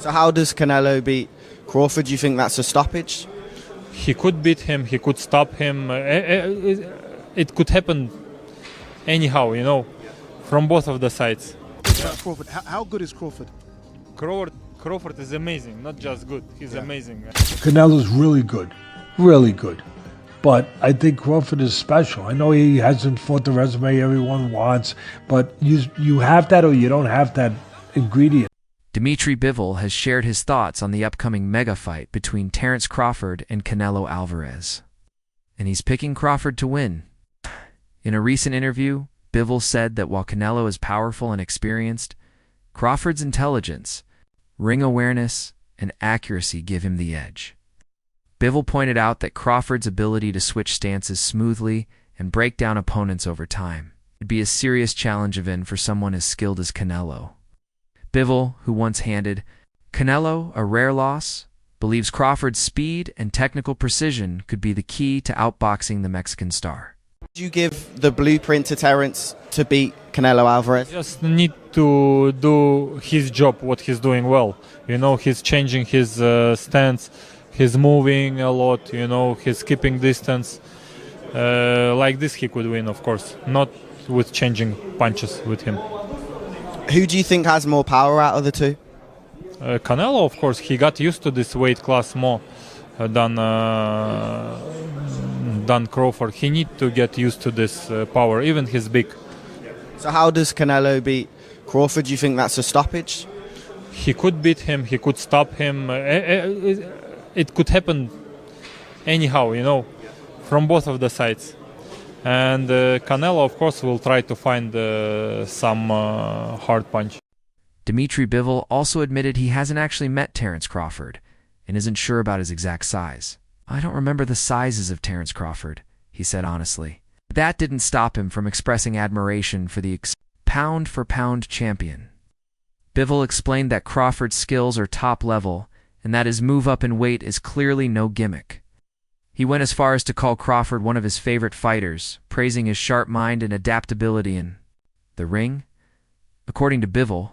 So how does Canelo beat Crawford? Do you think that's a stoppage? He could beat him, he could stop him. It could happen anyhow, from both of the sides. Crawford, how good is Crawford? Crawford is amazing, not just good, he's amazing. Canelo's really good, really good. But I think Crawford is special. I know he hasn't fought the resume everyone wants, but you have that or you don't have that ingredient. Dmitry Bivol has shared his thoughts on the upcoming mega fight between Terence Crawford and Canelo Alvarez. And he's picking Crawford to win. In a recent interview, Bivol said that while Canelo is powerful and experienced, Crawford's intelligence, ring awareness, and accuracy give him the edge. Bivol pointed out that Crawford's ability to switch stances smoothly and break down opponents over time would be a serious challenge event for someone as skilled as Canelo. Bivol, who once handed Canelo a rare loss, believes Crawford's speed and technical precision could be the key to outboxing the Mexican star. Do you give the blueprint to Terence to beat Canelo Alvarez? Just need to do his job, what he's doing well. He's changing his stance, he's moving a lot, he's keeping distance. Like this he could win, of course, not with changing punches with him. Who do you think has more power out of the two? Canelo, of course, he got used to this weight class more than Crawford. He need to get used to this power, even he's big. So how does Canelo beat Crawford? Do you think that's a stoppage? He could beat him, he could stop him. It could happen anyhow, from both of the sides. And Canelo, of course, will try to find some hard punch. Dmitry Bivol also admitted he hasn't actually met Terence Crawford and isn't sure about his exact size. "I don't remember the sizes of Terence Crawford," he said honestly. That didn't stop him from expressing admiration for the pound-for-pound champion. Bivol explained that Crawford's skills are top level and that his move up in weight is clearly no gimmick. He went as far as to call Crawford one of his favorite fighters, praising his sharp mind and adaptability in the ring. According to Bivol,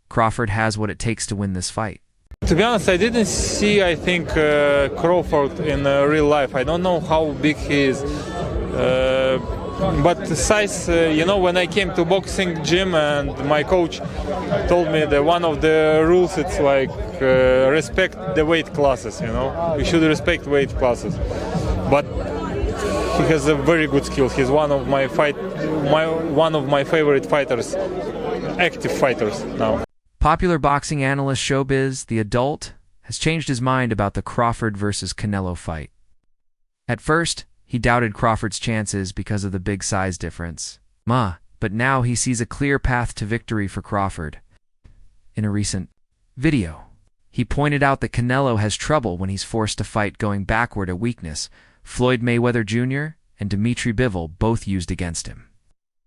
Crawford has what it takes to win this fight. To be honest, I didn't see, Crawford in real life. I don't know how big he is. But the size, when I came to boxing gym and my coach told me that one of the rules, it's like respect the weight classes, You should respect weight classes. But he has a very good skill. He's one of my favorite fighters, active fighters now. Popular boxing analyst Showbiz, the adult, has changed his mind about the Crawford versus Canelo fight. At first, he doubted Crawford's chances because of the big size difference. But now he sees a clear path to victory for Crawford. In a recent video, he pointed out that Canelo has trouble when he's forced to fight going backward, a weakness Floyd Mayweather Jr. and Dmitry Bivol both used against him.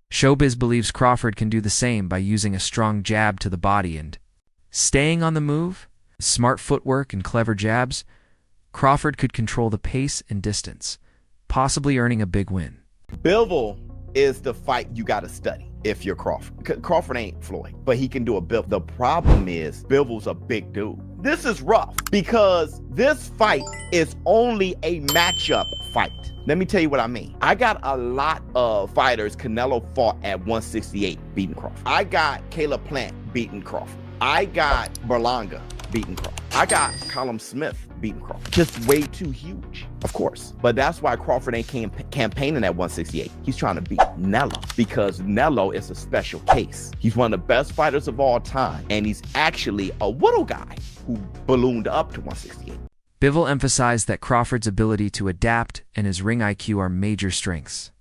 Showbiz believes Crawford can do the same by using a strong jab to the body and staying on the move, smart footwork and clever jabs. Crawford could control the pace and distance, possibly earning a big win. Bivol is the fight you got to study if you're Crawford. Crawford ain't Floyd, but he can do a Bivol. The problem is Bivol's a big dude. This is rough because this fight is only a matchup fight. Let me tell you what I mean. I got a lot of fighters Canelo fought at 168 beating Crawford. I got Caleb Plant beating Crawford. I got Berlanga beating Crawford. I got Callum Smith beating Crawford. Just way too huge, of course. But that's why Crawford ain't campaigning at 168. He's trying to beat Canelo because Canelo is a special case. He's one of the best fighters of all time, and he's actually a little guy who ballooned up to 168. Bivol emphasized that Crawford's ability to adapt and his ring IQ are major strengths.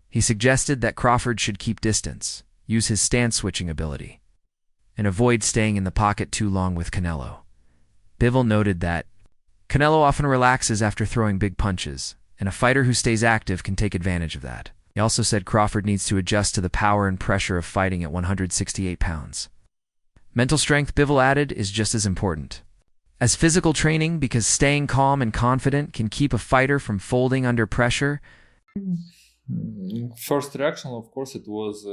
He suggested that Crawford should keep distance, use his stance-switching ability, and avoid staying in the pocket too long with Canelo. Bivol noted that Canelo often relaxes after throwing big punches, and a fighter who stays active can take advantage of that. He also said Crawford needs to adjust to the power and pressure of fighting at 168 pounds. Mental strength, Bivol added, is just as important as physical training because staying calm and confident can keep a fighter from folding under pressure. First reaction, of course, it was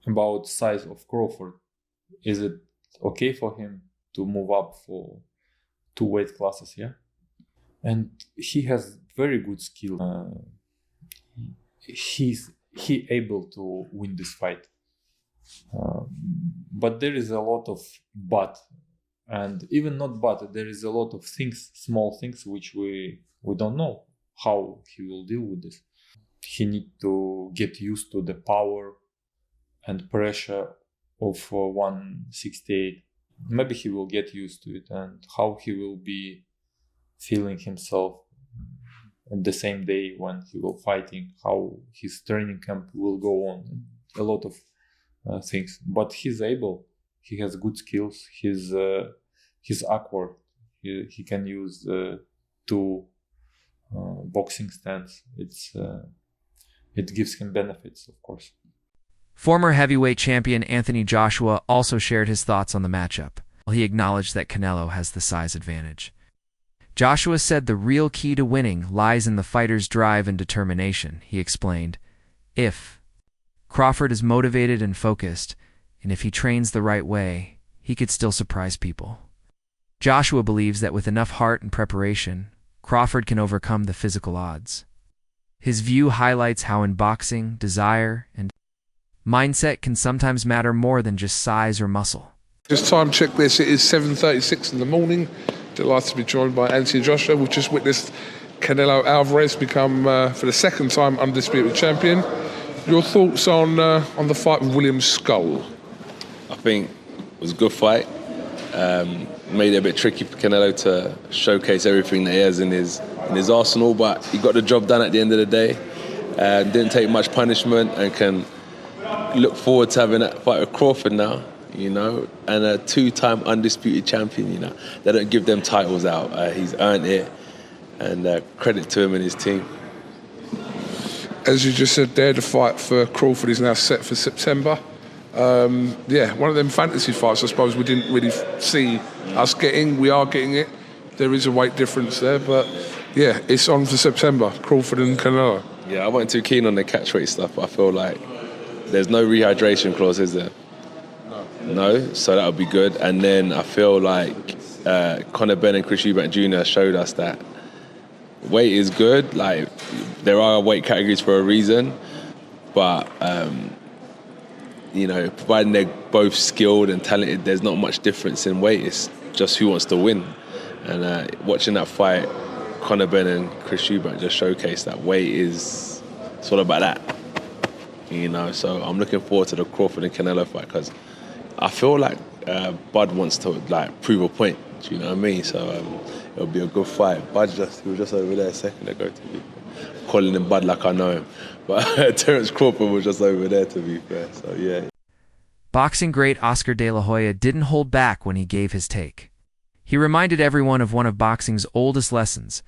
about size of Crawford. Is it okay for him to move up for 2 weight classes, yeah. And he has very good skill. He able to win this fight. But there is a lot of but, and even not but, there is a lot of things, small things, which we don't know how he will deal with this. He need to get used to the power and pressure of 168. Maybe he will get used to it, and how he will be feeling himself on the same day when he will fighting, how his training camp will go on, a lot of things. But he's able. He has good skills. He's awkward. He can use 2 boxing stance. It gives him benefits, of course. Former heavyweight champion Anthony Joshua also shared his thoughts on the matchup, while he acknowledged that Canelo has the size advantage. Joshua said the real key to winning lies in the fighter's drive and determination. He explained, if Crawford is motivated and focused, and if he trains the right way, he could still surprise people. Joshua believes that with enough heart and preparation, Crawford can overcome the physical odds. His view highlights how in boxing, desire and mindset can sometimes matter more than just size or muscle. Just time check this, it is 7:36 in the morning. Delighted to be joined by Anthony Joshua. We've just witnessed Canelo Alvarez become, for the second time, undisputed champion. Your thoughts on the fight with William Skull? I think it was a good fight. Made it a bit tricky for Canelo to showcase everything that he has in his arsenal, but he got the job done at the end of the day. Didn't take much punishment and can look forward to having that fight with Crawford now, you know, and a 2-time undisputed champion, you know. They don't give them titles out. He's earned it, and credit to him and his team. As you just said there, the fight for Crawford is now set for September. One of them fantasy fights, I suppose, we didn't really see us getting. We are getting it. There is a weight difference there, but yeah, it's on for September, Crawford and Canelo. Yeah, I wasn't too keen on the catch weight stuff. I feel like there's no rehydration clause, is there? No, so that would be good. And then I feel like Conor Benn and Chris Eubank Jr. showed us that weight is good. Like, there are weight categories for a reason, but you know, providing they're both skilled and talented, there's not much difference in weight. It's just who wants to win. And watching that fight, Conor Benn and Chris Eubank just showcased that weight is, it's all about that. You know, so I'm looking forward to the Crawford and Canelo fight, because I feel like Bud wants to like prove a point. Do you know what I mean? So it'll be a good fight. Bud he was just over there a second ago to be calling him Bud like I know him, but Terence Crawford was just over there, to be fair. So yeah. Boxing great Oscar De La Hoya didn't hold back when he gave his take. He reminded everyone of one of boxing's oldest lessons: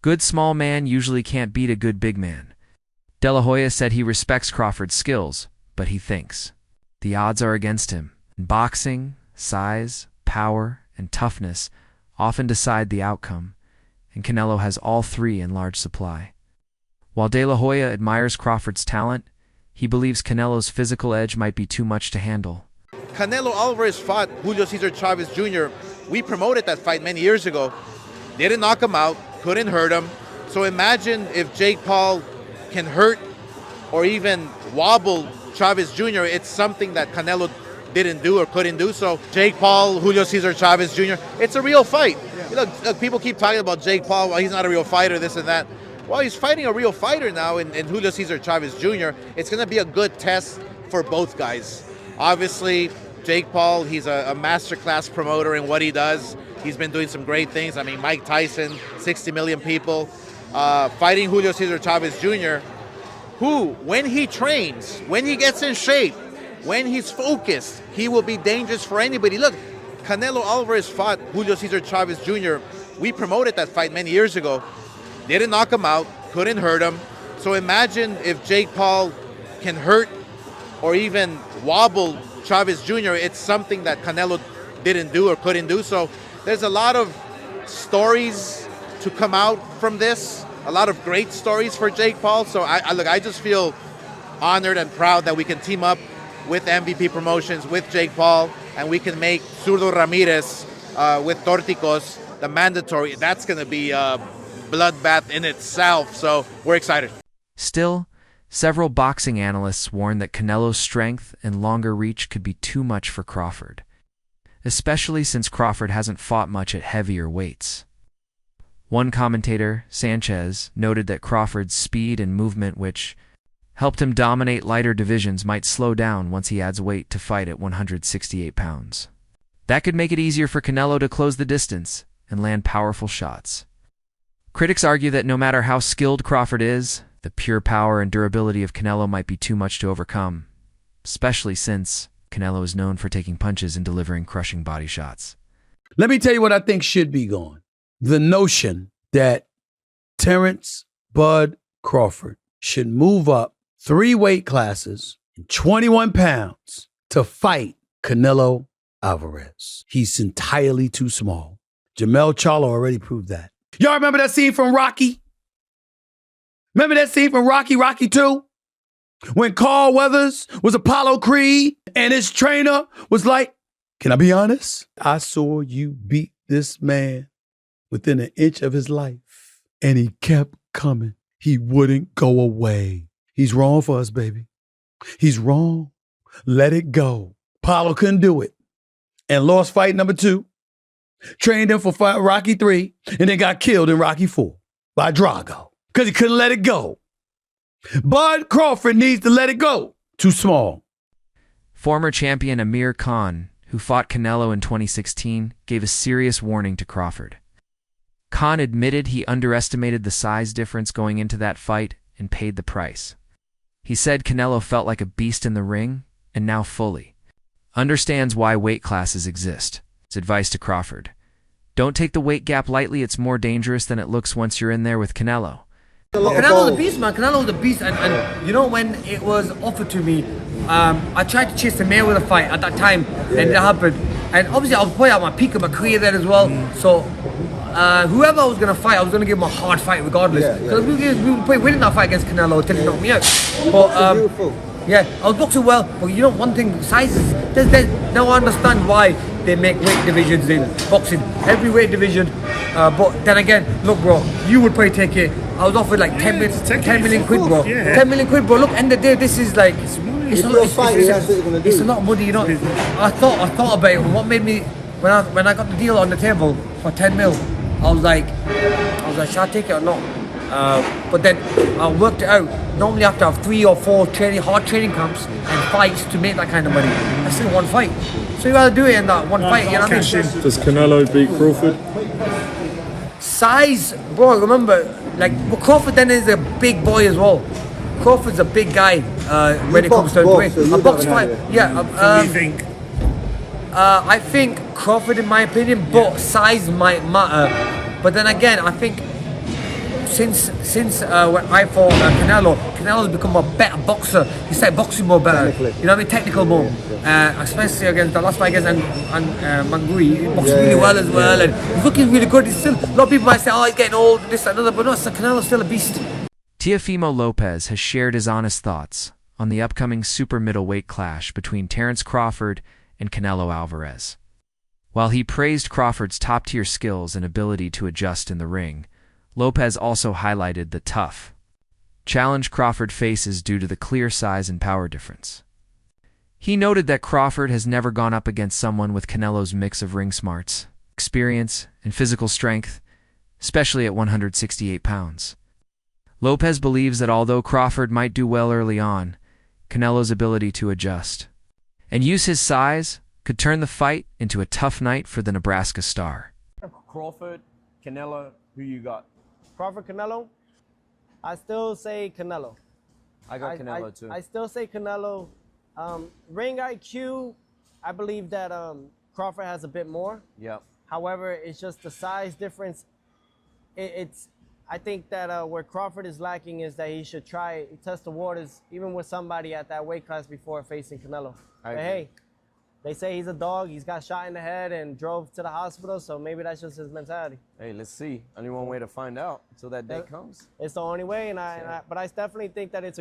good small man usually can't beat a good big man. De La Hoya said he respects Crawford's skills, but he thinks the odds are against him. In boxing, size, power, and toughness often decide the outcome, and Canelo has all 3 in large supply. While De La Hoya admires Crawford's talent, he believes Canelo's physical edge might be too much to handle. Canelo Alvarez fought Julio Cesar Chavez Jr. We promoted that fight many years ago. Didn't knock him out, couldn't hurt him. So imagine if Jake Paul can hurt or even wobble Chavez Jr. It's something that Canelo didn't do or couldn't do. So Jake Paul, Julio Cesar Chavez Jr., it's a real fight. Yeah. Look, people keep talking about Jake Paul, well, he's not a real fighter, this and that. Well, he's fighting a real fighter now in Julio Cesar Chavez Jr. It's going to be a good test for both guys. Obviously, Jake Paul, he's a masterclass promoter in what he does. He's been doing some great things. I mean, Mike Tyson, 60 million people. Fighting Julio Cesar Chavez Jr., who, when he trains, when he gets in shape, when he's focused, he will be dangerous for anybody. Look, Canelo Alvarez fought Julio Cesar Chavez Jr. We promoted that fight many years ago. Didn't knock him out, couldn't hurt him. So imagine if Jake Paul can hurt or even wobble Chavez Jr. It's something that Canelo didn't do or couldn't do. So there's a lot of stories to come out from this, a lot of great stories for Jake Paul. So I just feel honored and proud that we can team up with MVP Promotions, with Jake Paul. and we can make Zurdo Ramirez with Torticos the mandatory, that's going to be a bloodbath in itself. So we're excited. Still, several boxing analysts warn that Canelo's strength and longer reach could be too much for Crawford, especially since Crawford hasn't fought much at heavier weights. One commentator, Sanchez, noted that Crawford's speed and movement, which helped him dominate lighter divisions, might slow down once he adds weight to fight at 168 pounds. That could make it easier for Canelo to close the distance and land powerful shots. Critics argue that no matter how skilled Crawford is, the pure power and durability of Canelo might be too much to overcome, especially since Canelo is known for taking punches and delivering crushing body shots. Let me tell you what I think should be gone. The notion that Terence Bud Crawford should move up 3 weight classes, 21 pounds, to fight Canelo Alvarez. He's entirely too small. Jamel Charlo already proved that. Y'all remember that scene from Rocky? Remember that scene from Rocky 2? When Carl Weathers was Apollo Creed and his trainer was like, can I be honest? I saw you beat this man within an inch of his life. And he kept coming. He wouldn't go away. He's wrong for us, baby. He's wrong. Let it go. Apollo couldn't do it. And lost fight number 2. Trained him for fight Rocky 3. And then got killed in Rocky 4 by Drago. Because he couldn't let it go. Bud Crawford needs to let it go. Too small. Former champion Amir Khan, who fought Canelo in 2016, gave a serious warning to Crawford. Khan admitted he underestimated the size difference going into that fight and paid the price. He said Canelo felt like a beast in the ring and now fully understands why weight classes exist. It's advice to Crawford. Don't take the weight gap lightly. It's more dangerous than it looks once you're in there with Canelo. Canelo's a beast, man. Canelo's a beast. And you know, when it was offered to me, I tried to chase the Mayweather fight at that time, and it happened. And obviously, I was probably at my peak of my career there as well. So, whoever I was going to fight, I was going to give him a hard fight regardless. Because we were probably winning that fight against Canelo until he knocked me out. But, yeah, I was boxing well. But you know, one thing, sizes, now I understand why they make weight divisions in boxing. Every weight division. But then again, look, bro, you would probably take it. I was offered like 10 million quid, bro. 10 million quid, bro. Look, end of the day, this is like, it's a lot of money, you know. I thought about it. What made me, when I got the deal on the table for 10 mil, I was like, should I take it or not? But then I worked it out. Normally I have to have 3 or 4 hard training camps and fights to make that kind of money. That's still one fight. So you rather do it in that one fight, you know what I mean? Does Canelo beat Crawford? Size, bro, remember, like, Crawford then is a big boy as well. Crawford's a big guy when it comes to weight. A box fight, yeah. What do you think? I think Crawford, in my opinion, but size might matter. But then again, I think since when I fought Canelo's become a better boxer. He started boxing more better. You know what I mean? Technical more. Especially against the last fight against Mangui. He boxed really well as well. And he's looking really good. He's still, a lot of people might say, oh, he's getting old, this, that, another. But no, Canelo's still a beast. Teofimo Lopez has shared his honest thoughts on the upcoming super middleweight clash between Terence Crawford and Canelo Alvarez. While he praised Crawford's top-tier skills and ability to adjust in the ring, Lopez also highlighted the tough challenge Crawford faces due to the clear size and power difference. He noted that Crawford has never gone up against someone with Canelo's mix of ring smarts, experience, and physical strength, especially at 168 pounds. Lopez believes that although Crawford might do well early on, Canelo's ability to adjust and use his size could turn the fight into a tough night for the Nebraska star. Crawford, Canelo, who you got? Crawford, Canelo? I still say Canelo. I got Canelo too. I still say Canelo. Ring IQ, I believe that Crawford has a bit more. Yep. However, it's just the size difference. I think that where Crawford is lacking is that he should test the waters even with somebody at that weight class before facing Canelo. But hey, they say he's a dog. He's got shot in the head and drove to the hospital, so maybe that's just his mentality. Hey, let's see. Only one way to find out until that day comes. It's the only way, but I definitely think that it's a